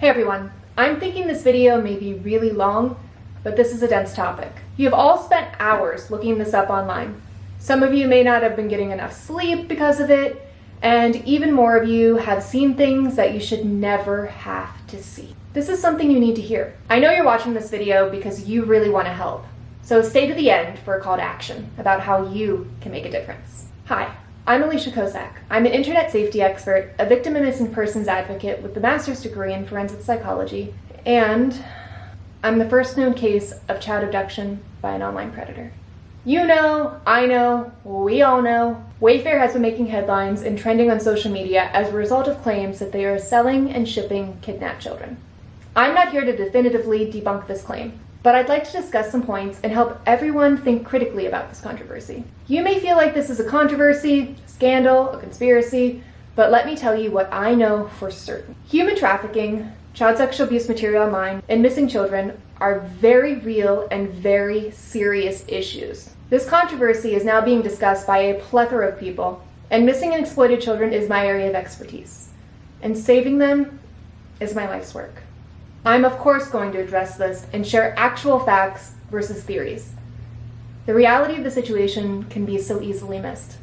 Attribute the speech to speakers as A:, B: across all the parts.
A: Hey everyone, I'm thinking this video may be really long, but this is a dense topic. You have all spent hours looking this up online. Some of you may not have been getting enough sleep because of it, and even more of you have seen things that you should never have to see. This is something you need to hear. I know you're watching this video because you really want to help, so stay to the end for a call to action about how you can make a difference. Hi. I'm Alicia Kozak. I'm an internet safety expert, a victim and missing persons advocate with a master's degree in forensic psychology, and I'm the first known case of child abduction by an online predator. You know, I know, we all know, Wayfair has been making headlines and trending on social media as a result of claims that they are selling and shipping kidnapped children. I'm not here to definitively debunk this claim, but I'd like to discuss some points and help everyone think critically about this controversy. You may feel like this is a controversy, a scandal, a conspiracy, but let me tell you what I know for certain. Human trafficking, child sexual abuse material online, and missing children are very real and very serious issues. This controversy is now being discussed by a plethora of people, and missing and exploited children is my area of expertise, and saving them is my life's work. I'm of course going to address this and share actual facts versus theories. The reality of the situation can be so easily missed.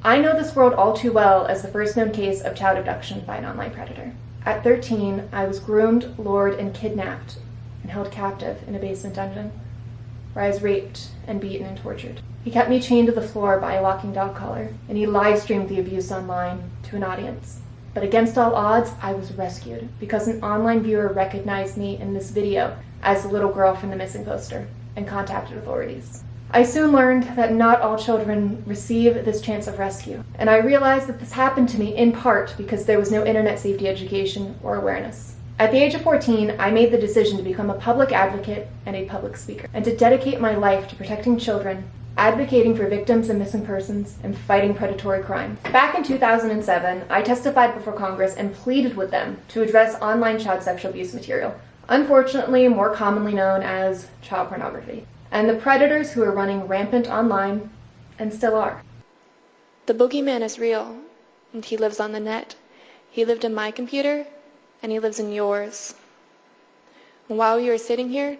A: I know this world all too well as the first known case of child abduction by an online predator. At 13, I was groomed, lured, and kidnapped and held captive in a basement dungeon, where I was raped and beaten and tortured. He kept me chained to the floor by a locking dog collar, and he live streamed the abuse online to an audience. But against all odds, I was rescued because an online viewer recognized me in this video as the little girl from the missing poster and contacted authorities. I soon learned that not all children receive this chance of rescue, and I realized that this happened to me in part because there was no internet safety education or awareness. At the age of 14, I made the decision to become a public advocate and a public speaker, and to dedicate my life to protecting children, advocating for victims and missing persons, and fighting predatory crime. Back in 2007, I testified before Congress and pleaded with them to address online child sexual abuse material, unfortunately more commonly known as child pornography, and the predators who are running rampant online, and still are.
B: The boogeyman is real, and he lives on the net. He lived in my computer, and he lives in yours. And while you are sitting here,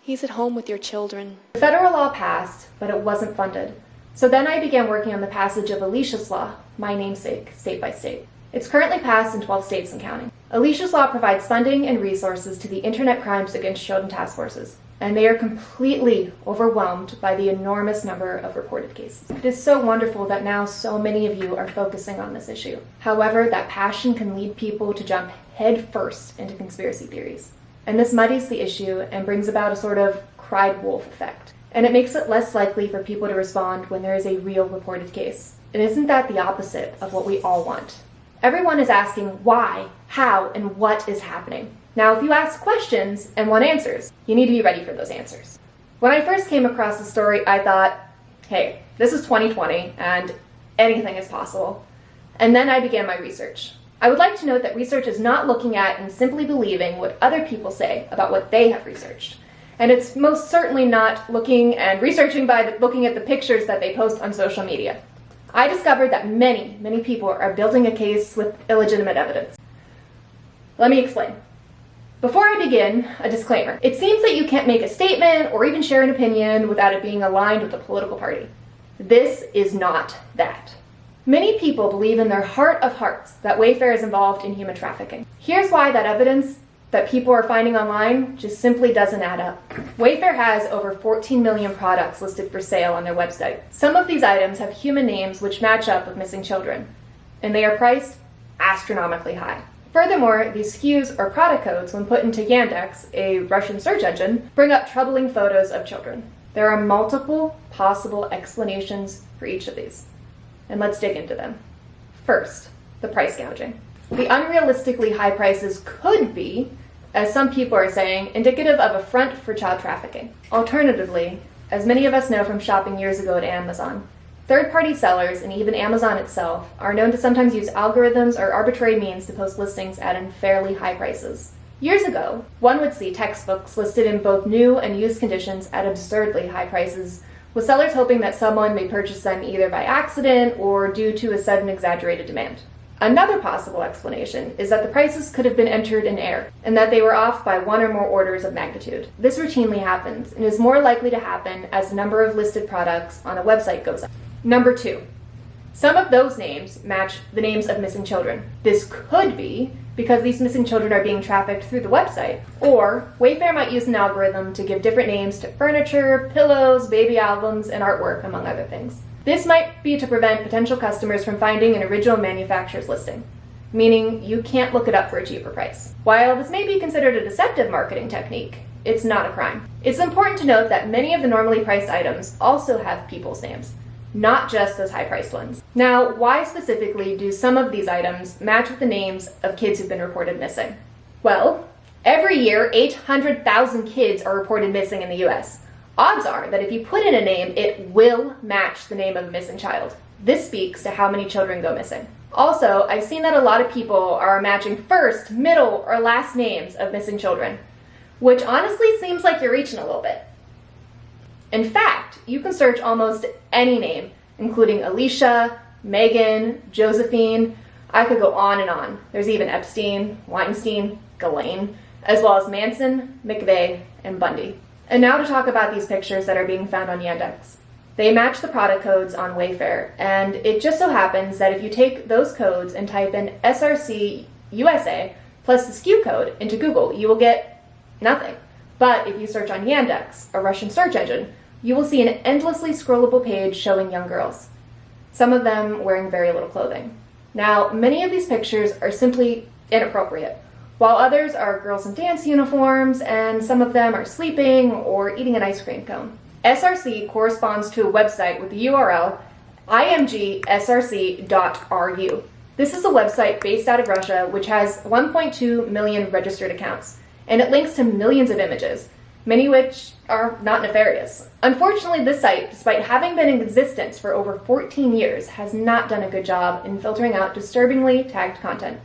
B: he's at home with your children.
A: The federal law passed, but it wasn't funded. So then I began working on the passage of Alicia's law, my namesake, state by state. It's currently passed in 12 states and counting. Alicia's law provides funding and resources to the Internet Crimes Against Children task forces, and they are completely overwhelmed by the enormous number of reported cases. It is so wonderful that now so many of you are focusing on this issue. However, that passion can lead people to jump head first into conspiracy theories. And this muddies the issue and brings about a sort of cried wolf effect. And it makes it less likely for people to respond when there is a real reported case. And isn't that the opposite of what we all want? Everyone is asking why, how, and what is happening. Now, if you ask questions and want answers, you need to be ready for those answers. When I first came across the story, I thought, hey, this is 2020 and anything is possible. And then I began my research. I would like to note that research is not looking at and simply believing what other people say about what they have researched. And it's most certainly not looking and researching by looking at the pictures that they post on social media. I discovered that many people are building a case with illegitimate evidence. Let me explain. Before I begin, a disclaimer. It seems that you can't make a statement or even share an opinion without it being aligned with a political party. This is not that. Many people believe in their heart of hearts that Wayfair is involved in human trafficking. Here's why that evidence that people are finding online just simply doesn't add up. Wayfair has over 14 million products listed for sale on their website. Some of these items have human names which match up with missing children, and they are priced astronomically high. Furthermore, these SKUs or product codes, when put into Yandex, a Russian search engine, bring up troubling photos of children. There are multiple possible explanations for each of these. And let's dig into them. First, the price gouging. The unrealistically high prices could be, as some people are saying, indicative of a front for child trafficking. Alternatively, as many of us know from shopping years ago at Amazon, third-party sellers and even Amazon itself are known to sometimes use algorithms or arbitrary means to post listings at unfairly high prices. Years ago, one would see textbooks listed in both new and used conditions at absurdly high prices, with sellers hoping that someone may purchase them either by accident or due to a sudden exaggerated demand. Another possible explanation is that the prices could have been entered in error, and that they were off by one or more orders of magnitude. This routinely happens, and is more likely to happen as the number of listed products on a website goes up. Number 2. Some of those names match the names of missing children. This could be because these missing children are being trafficked through the website, or Wayfair might use an algorithm to give different names to furniture, pillows, baby albums, and artwork, among other things. This might be to prevent potential customers from finding an original manufacturer's listing, meaning you can't look it up for a cheaper price. While this may be considered a deceptive marketing technique, it's not a crime. It's important to note that many of the normally priced items also have people's names, not just those high-priced ones. Now, why specifically do some of these items match with the names of kids who've been reported missing? Well, every year, 800,000 kids are reported missing in the US. Odds are that if you put in a name, it will match the name of a missing child. This speaks to how many children go missing. Also, I've seen that a lot of people are matching first, middle, or last names of missing children, which honestly seems like you're reaching a little bit. In fact, you can search almost any name, including Alicia, Megan, Josephine. I could go on and on. There's even Epstein, Weinstein, Ghislaine, as well as Manson, McVeigh, and Bundy. And now to talk about these pictures that are being found on Yandex. They match the product codes on Wayfair, and it just so happens that if you take those codes and type in SRC USA plus the SKU code into Google, you will get nothing. But if you search on Yandex, a Russian search engine, you will see an endlessly scrollable page showing young girls, some of them wearing very little clothing. Now, many of these pictures are simply inappropriate, while others are girls in dance uniforms, and some of them are sleeping or eating an ice cream cone. SRC corresponds to a website with the URL imgsrc.ru. This is a website based out of Russia which has 1.2 million registered accounts, and it links to millions of images, many which are not nefarious. Unfortunately, this site, despite having been in existence for over 14 years, has not done a good job in filtering out disturbingly tagged content.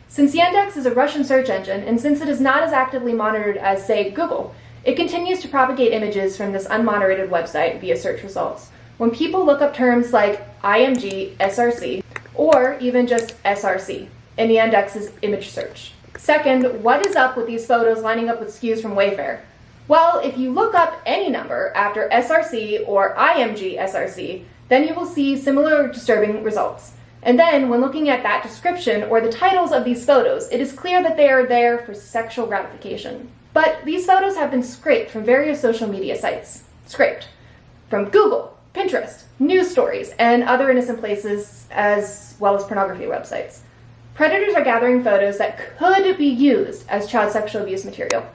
A: Since Yandex is a Russian search engine, and since it is not as actively monitored as, say, Google, it continues to propagate images from this unmoderated website via search results. When people look up terms like IMG SRC, or even just SRC, in Yandex's image search. Second, what is up with these photos lining up with SKUs from Wayfair? Well, if you look up any number after SRC or IMG SRC, then you will see similar disturbing results. And then, when looking at that description or the titles of these photos, it is clear that they are there for sexual gratification. But these photos have been scraped from various social media sites. Scraped. From Google, Pinterest, news stories, and other innocent places, as well as pornography websites. Predators are gathering photos that could be used as child sexual abuse material.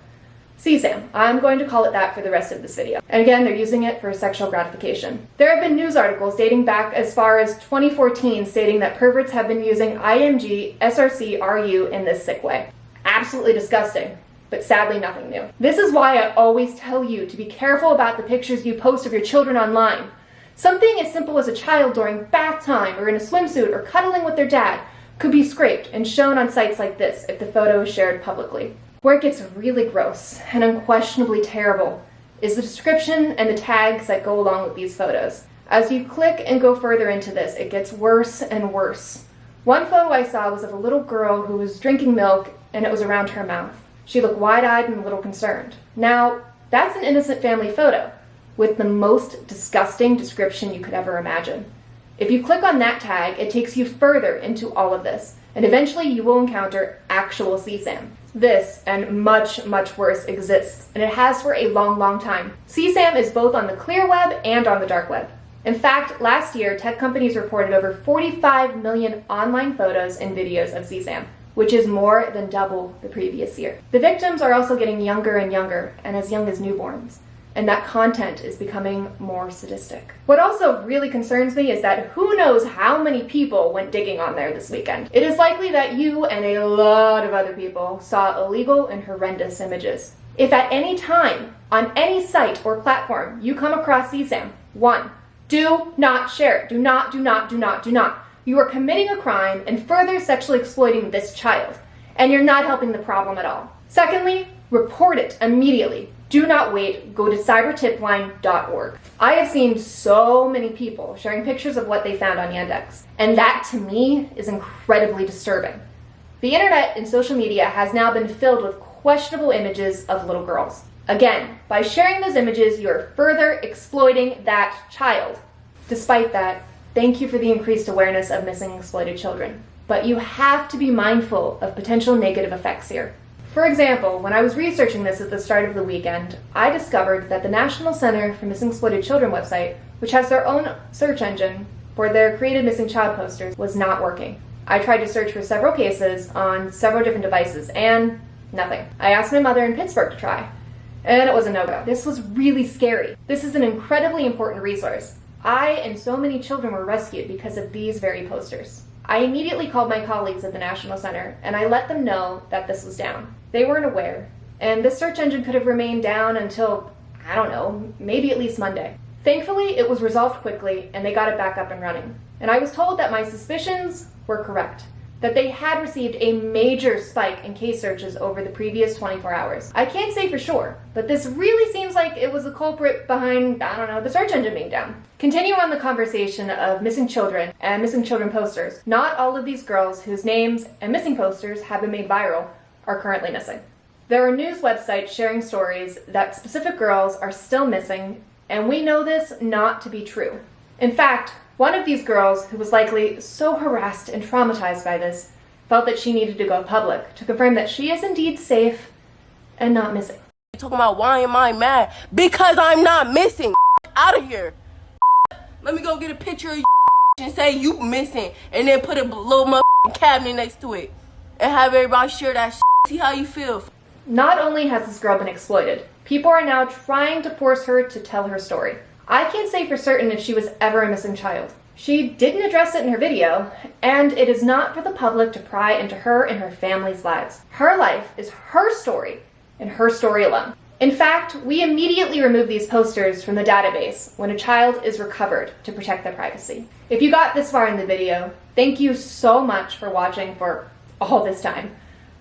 A: CSAM, I'm going to call it that for the rest of this video. And again, they're using it for sexual gratification. There have been news articles dating back as far as 2014 stating that perverts have been using IMG SRC RU in this sick way. Absolutely disgusting, but sadly nothing new. This is why I always tell you to be careful about the pictures you post of your children online. Something as simple as a child during bath time or in a swimsuit or cuddling with their dad could be scraped and shown on sites like this if the photo is shared publicly. Where it gets really gross and unquestionably terrible is the description and the tags that go along with these photos. As you click and go further into this, it gets worse and worse. One photo I saw was of a little girl who was drinking milk and it was around her mouth. She looked wide-eyed and a little concerned. Now, that's an innocent family photo with the most disgusting description you could ever imagine. If you click on that tag, it takes you further into all of this, and eventually you will encounter actual CSAM. This, and much, much worse, exists, and it has for a long, long time. CSAM is both on the clear web and on the dark web. In fact, last year, tech companies reported over 45 million online photos and videos of CSAM, which is more than double the previous year. The victims are also getting younger and younger, and as young as newborns, and that content is becoming more sadistic. What also really concerns me is that who knows how many people went digging on there this weekend. It is likely that you and a lot of other people saw illegal and horrendous images. If at any time, on any site or platform, you come across CSAM, 1, do not share it. Do not. You are committing a crime and further sexually exploiting this child, and you're not helping the problem at all. Secondly, report it immediately. Do not wait, go to cybertipline.org. I have seen so many people sharing pictures of what they found on Yandex, and that to me is incredibly disturbing. The internet and social media has now been filled with questionable images of little girls. Again, by sharing those images, you are further exploiting that child. Despite that, thank you for the increased awareness of missing and exploited children. But you have to be mindful of potential negative effects here. For example, when I was researching this at the start of the weekend, I discovered that the National Center for Missing and Exploited Children website, which has their own search engine for their created missing child posters, was not working. I tried to search for several cases on several different devices and nothing. I asked my mother in Pittsburgh to try, and it was a no-go. This was really scary. This is an incredibly important resource. I and so many children were rescued because of these very posters. I immediately called my colleagues at the National Center and I let them know that this was down. They weren't aware, and this search engine could have remained down until, I don't know, maybe at least Monday. Thankfully, it was resolved quickly and they got it back up and running. And I was told that my suspicions were correct, that they had received a major spike in case searches over the previous 24 hours. I can't say for sure, but this really seems like it was the culprit behind, I don't know, the search engine being down. Continuing on the conversation of missing children and missing children posters, not all of these girls whose names and missing posters have been made viral are currently missing. There are news websites sharing stories that specific girls are still missing, and we know this not to be true. In fact, one of these girls, who was likely so harassed and traumatized by this, felt that she needed to go public to confirm that she is indeed safe and not missing.
C: Talking about why am I mad? Because I'm not missing. Out of here. Let me go get a picture of you and say you missing, and then put a little cabinet next to it and have everybody share that shit. See how you feel.
A: Not only has this girl been exploited, people are now trying to force her to tell her story. I can't say for certain if she was ever a missing child. She didn't address it in her video, and it is not for the public to pry into her and her family's lives. Her life is her story, and her story alone. In fact, we immediately remove these posters from the database when a child is recovered to protect their privacy. If you got this far in the video, thank you so much for watching for all this time.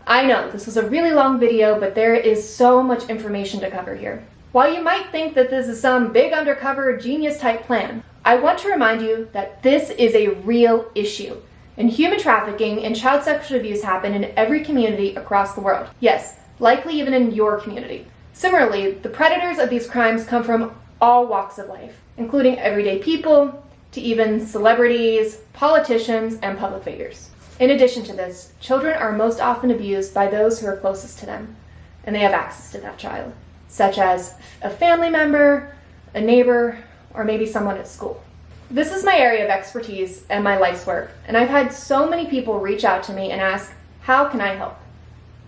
A: I know this was a really long video, but there is so much information to cover here. While you might think that this is some big undercover genius type plan, I want to remind you that this is a real issue. And human trafficking and child sexual abuse happen in every community across the world. Yes, likely even in your community. Similarly, the predators of these crimes come from all walks of life, including everyday people, to even celebrities, politicians, and public figures. In addition to this, children are most often abused by those who are closest to them, and they have access to that child, such as a family member, a neighbor, or maybe someone at school. This is my area of expertise and my life's work, and I've had so many people reach out to me and ask, how can I help?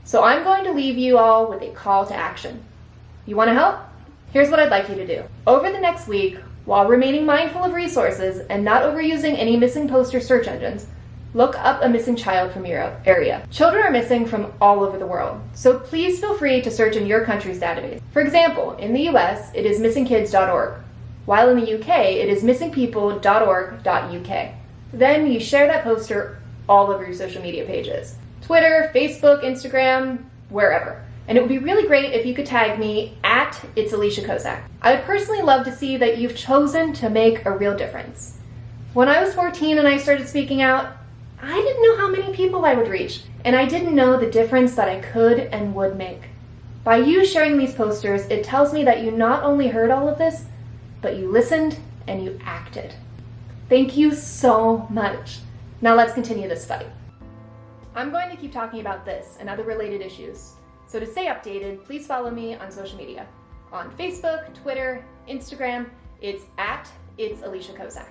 A: So I'm going to leave you all with a call to action. You want to help? Here's what I'd like you to do. Over the next week, while remaining mindful of resources and not overusing any missing poster search engines, look up a missing child from your area. Children are missing from all over the world, so please feel free to search in your country's database. For example, in the US, it is missingkids.org, while in the UK, it is missingpeople.org.uk. Then you share that poster all over your social media pages. Twitter, Facebook, Instagram, wherever. And it would be really great if you could tag me at It's Alicia Kozak. I would personally love to see that you've chosen to make a real difference. When I was 14 and I started speaking out, I didn't know how many people I would reach, and I didn't know the difference that I could and would make. By you sharing these posters, it tells me that you not only heard all of this, but you listened and you acted. Thank you so much. Now let's continue this fight. I'm going to keep talking about this and other related issues. So to stay updated, please follow me on social media. On Facebook, Twitter, Instagram, it's at It's Alicia Kozak.